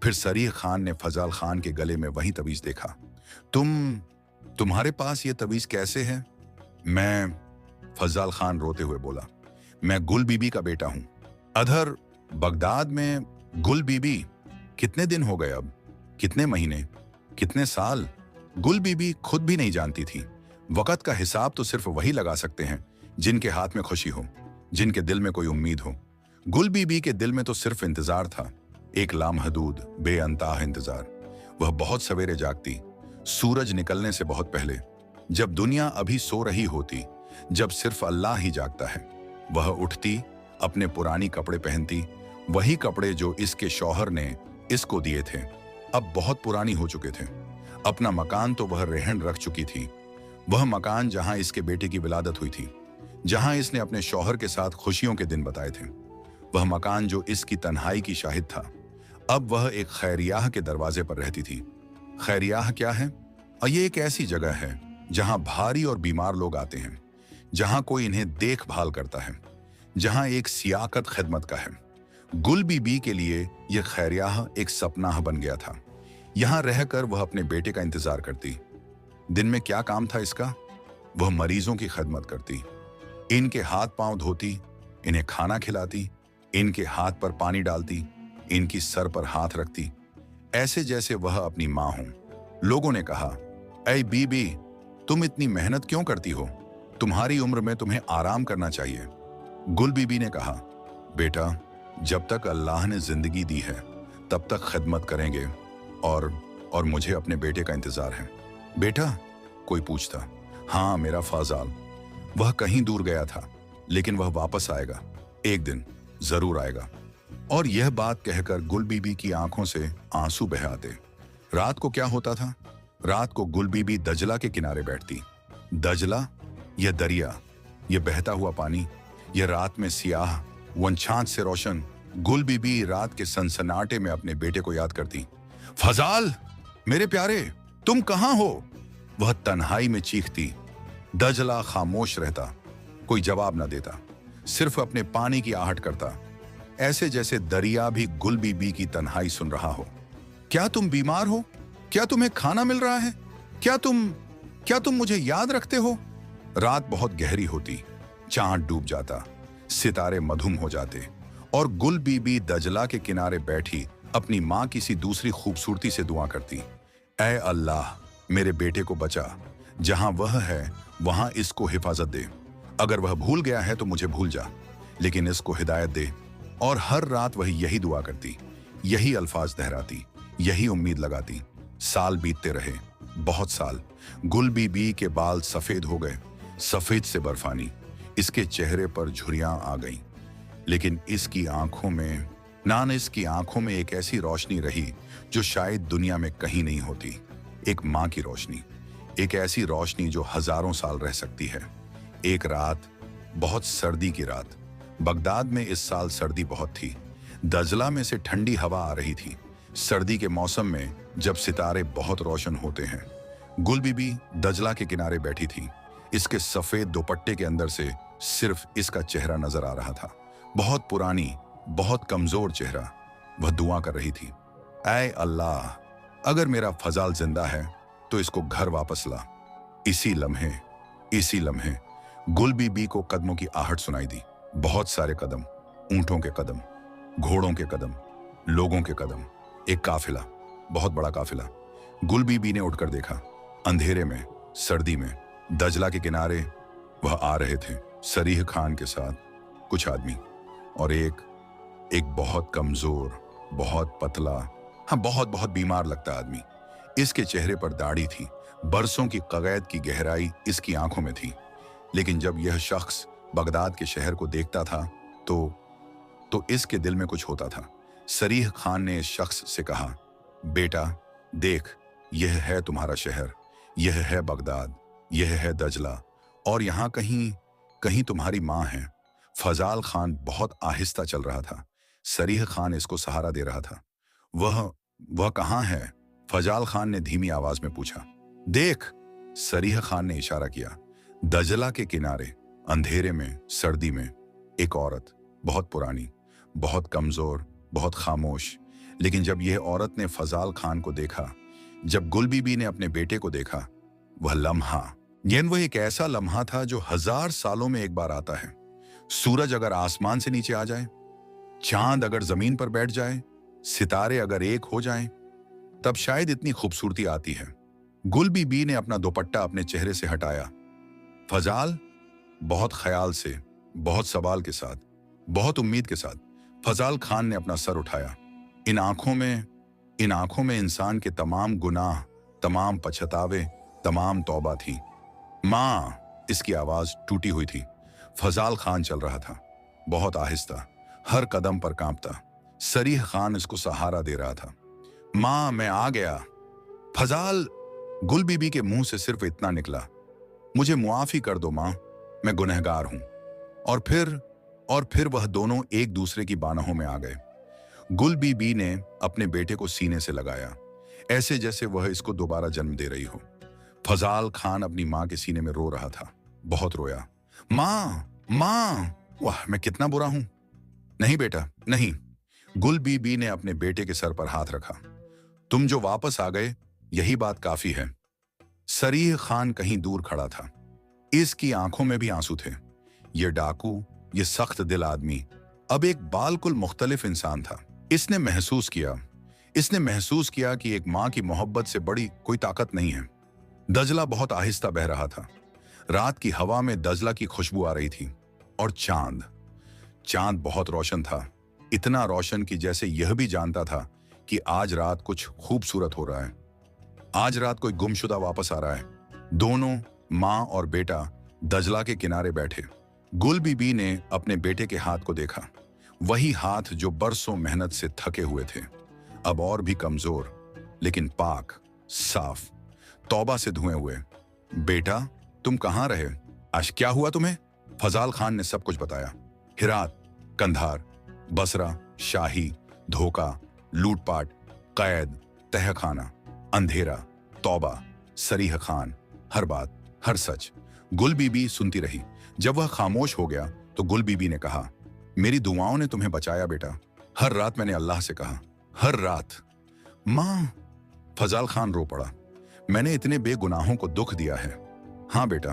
फिर सरी खान ने फजाल खान के गले में वही तवीज देखा। तुम्हारे पास ये तवीज कैसे है? फजाल खान रोते हुए बोला, मैं गुल बीबी का बेटा हूं। अधर बगदाद में गुल बीबी? कितने दिन हो गए अब? कितने महीने? कितने साल? गुल बीबी खुद भी नहीं जानती थी। वक़्त का हिसाब तो सिर्फ वही लगा सकते हैं जिनके हाथ में खुशी हो, जिनके दिल में कोई उम्मीद हो। गुल बीबी के दिल में तो सिर्फ इंतजार था, एक लामहदूद बेअंताह इंतजार। वह बहुत सवेरे जागती, सूरज निकलने से बहुत पहले, जब दुनिया अभी सो रही होती, जब सिर्फ अल्लाह ही जागता है। वह उठती, अपने पुरानी कपड़े पहनती, वही कपड़े जो इसके शौहर ने इसको दिए थे, अब बहुत पुरानी हो चुके थे। अपना मकान तो वह रहन रख चुकी थी, वह मकान जहां इसके बेटे की विलादत हुई थी, जहां इसने अपने शौहर के साथ खुशियों के दिन बताए थे। वह मकान जो इसकी तन्हाई की शाहिद था। अब वह एक खैरियाह के दरवाजे पर रहती थी। खैरियाह क्या है? और ये एक ऐसी जगह है जहां भारी और बीमार लोग आते हैं, जहां कोई इन्हें देखभाल करता है, जहां एक सियाकत खिदमत का है। गुल बीबी के लिए यह खैरियाह एक सपना बन गया था। यहां रहकर वह अपने बेटे का इंतजार करती। दिन में क्या काम था इसका? वह मरीजों की खिदमत करती, इनके हाथ पांव धोती, इन्हें खाना खिलाती, इनके हाथ पर पानी डालती, इनकी सर पर हाथ रखती, ऐसे जैसे वह अपनी मां हो। लोगों ने कहा, ऐ बीबी, तुम इतनी मेहनत क्यों करती हो? तुम्हारी उम्र में तुम्हें आराम करना चाहिए। गुल बीबी ने कहा, बेटा, जब तक अल्लाह ने जिंदगी दी है तब तक खिदमत करेंगे और मुझे अपने बेटे का इंतजार है। बेटा? कोई पूछता। हाँ, मेरा फजाल। वह कहीं दूर गया था, लेकिन वह वापस आएगा, एक दिन जरूर आएगा। और यह बात कहकर गुल बीबी की आंखों से आंसू बह आते। रात को क्या होता था? रात को गुल बीबी दजला के किनारे बैठती। दजला, यह दरिया, यह बहता हुआ पानी, यह रात में सियाह वंछांत से रोशन। गुल बीबी रात के सनसनाटे में अपने बेटे को याद करती। फजाल, मेरे प्यारे, तुम कहां हो? वह तन्हाई में चीखती। दजला खामोश रहता, कोई जवाब न देता, सिर्फ अपने पानी की आहट करता, ऐसे जैसे दरिया भी गुल बीबी की तन्हाई सुन रहा हो। क्या तुम बीमार हो? क्या तुम्हें खाना मिल रहा है? क्या तुम मुझे याद रखते हो? रात बहुत गहरी होती, चांद डूब जाता, सितारे मधुम हो जाते और गुल बीबी दजला के किनारे बैठी अपनी मां की सी दूसरी खूबसूरती से दुआ करती। ऐ अल्लाह, मेरे बेटे को बचा, जहां वह है वहां इसको हिफाजत दे। अगर वह भूल गया है तो मुझे भूल जा, लेकिन इसको हिदायत दे। और हर रात वही यही दुआ करती, यही अल्फाज दोहराती, यही उम्मीद लगाती। साल बीतते रहे, बहुत साल। गुल बीबी के बाल सफेद हो गए, सफेद से बर्फानी। इसके चेहरे पर झुर्रियां आ गईं, लेकिन इसकी आंखों में एक ऐसी रोशनी रही जो शायद दुनिया में कहीं नहीं होती। एक मां की रोशनी, एक ऐसी रोशनी जो हजारों साल रह सकती है। एक रात, बहुत सर्दी की रात, बगदाद में इस साल सर्दी बहुत थी। दजला में से ठंडी हवा आ रही थी। सर्दी के मौसम में जब सितारे बहुत रोशन होते हैं। गुल बीबी दजला के किनारे बैठी थी। इसके सफेद दुपट्टे के अंदर से सिर्फ इसका चेहरा नजर आ रहा था, बहुत पुरानी, बहुत कमजोर चेहरा। वह दुआ कर रही थी, ऐ अल्लाह, अगर मेरा फजाल जिंदा है तो इसको घर वापस ला। इसी लम्हे गुल बीबी को कदमों की आहट सुनाई दी। बहुत सारे कदम, ऊंटों के कदम, घोड़ों के कदम, लोगों के कदम, एक काफिला, बहुत बड़ा काफिला। गुल बीबी ने उठकर देखा। अंधेरे में, सर्दी में, दजला के किनारे वह आ रहे थे, सरीह खान के साथ कुछ आदमी और एक बहुत कमजोर, बहुत पतला, हाँ बहुत बीमार लगता आदमी। इसके चेहरे पर दाढ़ी थी, बरसों की कगैद की गहराई इसकी आंखों में थी। लेकिन जब यह शख्स बगदाद के शहर को देखता था तो इसके दिल में कुछ होता था। सरीह खान ने इस शख्स से कहा, बेटा देख, यह है तुम्हारा शहर, यह है बगदाद, यह है दजला, और यहाँ कहीं कहीं तुम्हारी माँ है। फजाल खान बहुत आहिस्ता चल रहा था। सरीह खान इसको सहारा दे रहा था। वह कहाँ है? फजाल खान ने धीमी आवाज में पूछा। देख, सरीह खान ने इशारा किया। दजला के किनारे अंधेरे में, सर्दी में, एक औरत, बहुत पुरानी, बहुत कमजोर, बहुत खामोश। लेकिन जब यह औरत ने फजाल खान को देखा, जब गुल बीबी ने अपने बेटे को देखा, वह एक ऐसा लम्हा था जो 1000 सालों में एक बार आता है। सूरज अगर आसमान से नीचे आ जाए, चांद अगर जमीन पर बैठ जाए, सितारे अगर एक हो जाएं, तब शायद इतनी खूबसूरती आती है। गुल बीबी ने अपना दुपट्टा अपने चेहरे से हटाया। फजाल, बहुत ख्याल से, बहुत सवाल के साथ, बहुत उम्मीद के साथ फजाल खान ने अपना सर उठाया। इन आंखों में इंसान के तमाम गुनाह, तमाम पछतावे, तमाम तौबा थी। माँ, इसकी आवाज टूटी हुई थी। फजाल खान चल रहा था, बहुत आहिस्ता, हर कदम पर कांपता। सरीह खान इसको सहारा दे रहा था। माँ, मैं आ गया। फजाल, गुल बीबी के मुंह से सिर्फ इतना निकला, मुझे मुआफी कर दो माँ, मैं गुनहगार हूं। और फिर वह दोनों एक दूसरे की बाहों में आ गए। गुल बीबी ने अपने बेटे को सीने से लगाया, ऐसे जैसे वह इसको दोबारा जन्म दे रही हो। फजाल खान अपनी माँ के सीने में रो रहा था, बहुत रोया। माँ, वाह, मैं कितना बुरा हूं। नहीं बेटा, नहीं। गुल बीबी ने अपने बेटे के सर पर हाथ रखा। तुम जो वापस आ गए, यही बात काफी है। सरीह खान कहीं दूर खड़ा था। इसकी आंखों में भी आंसू थे। ये डाकू, ये सख्त दिल आदमी अब एक बालकुल मुख्तलिफ इंसान था। इसने महसूस किया कि एक माँ की मोहब्बत से बड़ी कोई ताकत नहीं है। दजला बहुत आहिस्ता बह रहा था। रात की हवा में दजला की खुशबू आ रही थी। और चांद बहुत रोशन था, इतना रोशन कि जैसे यह भी जानता था कि आज रात कुछ खूबसूरत हो रहा है। आज रात कोई गुमशुदा वापस आ रहा है। दोनों, माँ और बेटा, दजला के किनारे बैठे। गुल बीबी ने अपने बेटे के हाथ को देखा, वही हाथ जो बरसों मेहनत से थके हुए थे, अब और भी कमजोर, लेकिन पाक, साफ, तौबा से धुए हुए। बेटा, तुम कहाँ रहे? आज क्या हुआ तुम्हें? फजाल खान ने सब कुछ बताया। हिरात, कंधार, बसरा, शाही, धोखा, लूटपाट, कैद, तहखाना, अंधेरा, तौबा, सरीह खान, हर बात, हर सच। गुल बीबी सुनती रही। जब वह खामोश हो गया तो गुल बीबी ने कहा, मेरी दुआओं ने तुम्हें बचाया बेटा। हर रात मैंने अल्लाह से कहा, हर रात। माँ, फजाल खान रो पड़ा। मैंने इतने बेगुनाहों को दुख दिया है। हाँ बेटा,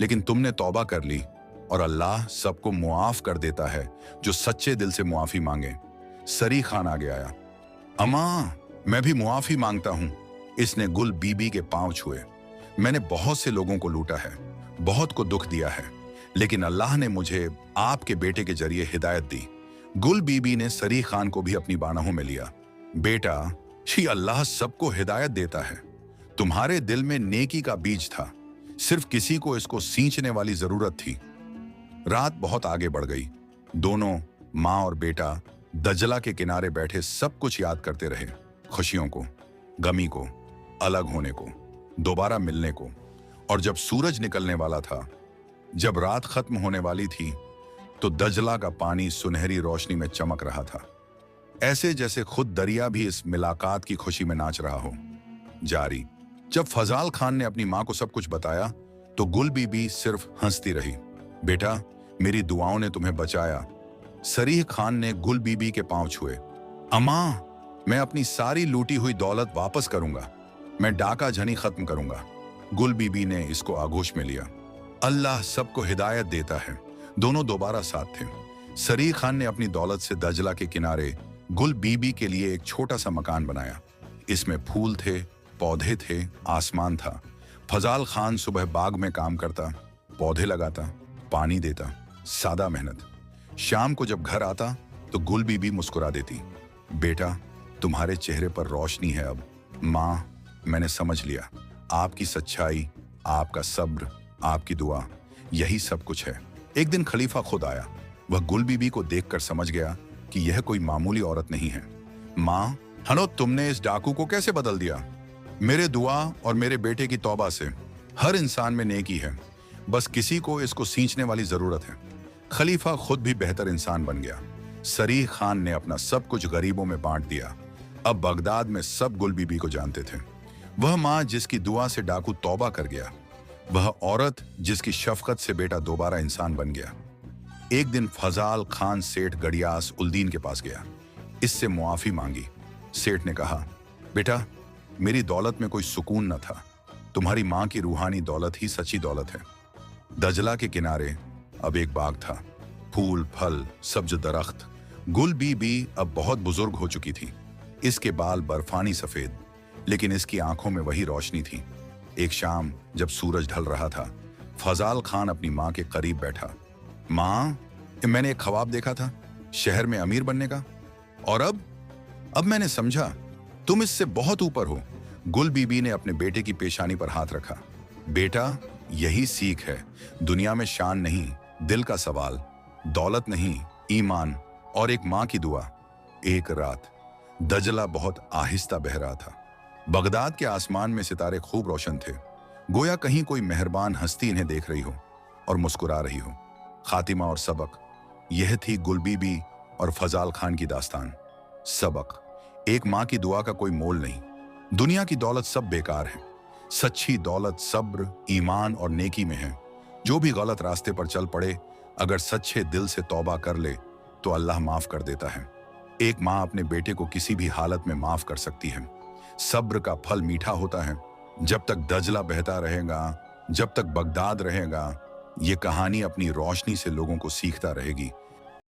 लेकिन तुमने तौबा कर ली और अल्लाह सबको मुआफ कर देता है जो सच्चे दिल से मुआफी मांगे। सरी खान आगे आया। अम्मा, मैं भी मुआफी मांगता हूं। इसने गुल बीबी के पांव छुए। मैंने बहुत से लोगों को लूटा है, बहुत को दुख दिया है, लेकिन अल्लाह ने मुझे आपके बेटे के जरिए हिदायत दी। गुल बीबी ने सरी खान को भी अपनी बाहों में लिया। बेटा, ये अल्लाह सबको हिदायत देता है। तुम्हारे दिल में नेकी का बीज था, सिर्फ किसी को इसको सींचने वाली जरूरत थी। रात बहुत आगे बढ़ गई। दोनों, माँ और बेटा, दजला के किनारे बैठे सब कुछ याद करते रहे। खुशियों को, गमी को, अलग होने को, दोबारा मिलने को। और जब सूरज निकलने वाला था, जब रात खत्म होने वाली थी, तो दजला का पानी सुनहरी रोशनी में चमक रहा था, ऐसे जैसे खुद दरिया भी इस मुलाकात की खुशी में नाच रहा हो। जारी, जब फजाल खान ने अपनी माँ को सब कुछ बताया तो गुल बीबी सिर्फ हंसती रही। बेटा, मेरी दुआओं ने तुम्हें बचाया। सरीह खान ने गुल बीबी के पांव छुए। अम्मा, मैं अपनी सारी लूटी हुई दौलत वापस करूंगा। मैं डाका झनी खत्म करूंगा। गुल बीबी ने इसको आगोश में लिया। अल्लाह सबको हिदायत देता है। दोनों दोबारा साथ थे। सरीह खान ने अपनी दौलत से दजला के किनारे गुल बीबी के लिए एक छोटा सा मकान बनाया। इसमें फूल थे, पौधे थे, आसमान था। फजाल खान सुबह बाग में काम करता, पौधे लगाता, पानी देता, सादा मेहनत। शाम को जब घर आता तो गुल बीबी मुस्कुरा देती। बेटा, तुम्हारे चेहरे पर रोशनी है अब। माँ, मैंने समझ लिया। आपकी सच्चाई, आपका सब्र, आपकी दुआ, यही सब कुछ है। एक दिन खलीफा खुद आया। वह गुल बीबी को देखकर समझ गया कि यह कोई मामूली औरत नहीं है। माँ, हनो, तुमने इस डाकू को कैसे बदल दिया? मेरे दुआ और मेरे बेटे की तौबा से हर इंसान में नेकी है, बस किसी को इसको सींचने वाली जरूरत है। खलीफा खुद भी बेहतर इंसान बन गया। सरीह खान ने अपना सब कुछ गरीबों में बांट दिया। अब बगदाद में सब गुल बीबी को जानते थे। वह माँ जिसकी दुआ से डाकू तौबा कर गया, वह औरत जिसकी शफकत से बेटा दोबारा इंसान बन गया। एक दिन फजाल खान सेठ गड़ियास उलदीन के पास गया। इससे मुआफी मांगी। सेठ ने कहा, बेटा, मेरी दौलत में कोई सुकून न था। तुम्हारी माँ की रूहानी दौलत ही सच्ची दौलत है। दजला के किनारे अब एक बाग था। फूल, फल, सब्ज दरख्त। गुल बीबी अब बहुत बुजुर्ग हो चुकी थी। इसके बाल बर्फानी सफेद, लेकिन इसकी आंखों में वही रोशनी थी। एक शाम जब सूरज ढल रहा था, फजाल खान अपनी माँ के करीब बैठा। माँ, मैंने एक ख्वाब देखा था, शहर में अमीर बनने का। और अब मैंने समझा तुम इससे बहुत ऊपर हो। गुल बीबी ने अपने बेटे की पेशानी पर हाथ रखा। बेटा, यही सीख है। दुनिया में शान नहीं, दिल का सवाल। दौलत नहीं, ईमान और एक माँ की दुआ। एक रात दजला बहुत आहिस्ता बह रहा था। बगदाद के आसमान में सितारे खूब रोशन थे, गोया कहीं कोई मेहरबान हस्ती इन्हें देख रही हो और मुस्कुरा रही हो। खातिमा और सबक, यह थी गुल बीबी और फजाल खान की दास्तान। सबक, एक माँ की दुआ का कोई मोल नहीं। दुनिया की दौलत सब बेकार है। सच्ची दौलत सब्र, ईमान और नेकी में है। जो भी गलत रास्ते पर चल पड़े, अगर सच्चे दिल से तौबा कर ले तो अल्लाह माफ कर देता है। एक माँ अपने बेटे को किसी भी हालत में माफ कर सकती है। सब्र का फल मीठा होता है। जब तक दजला बहता रहेगा, जब तक बगदाद रहेगा, ये कहानी अपनी रोशनी से लोगों को सीखता रहेगी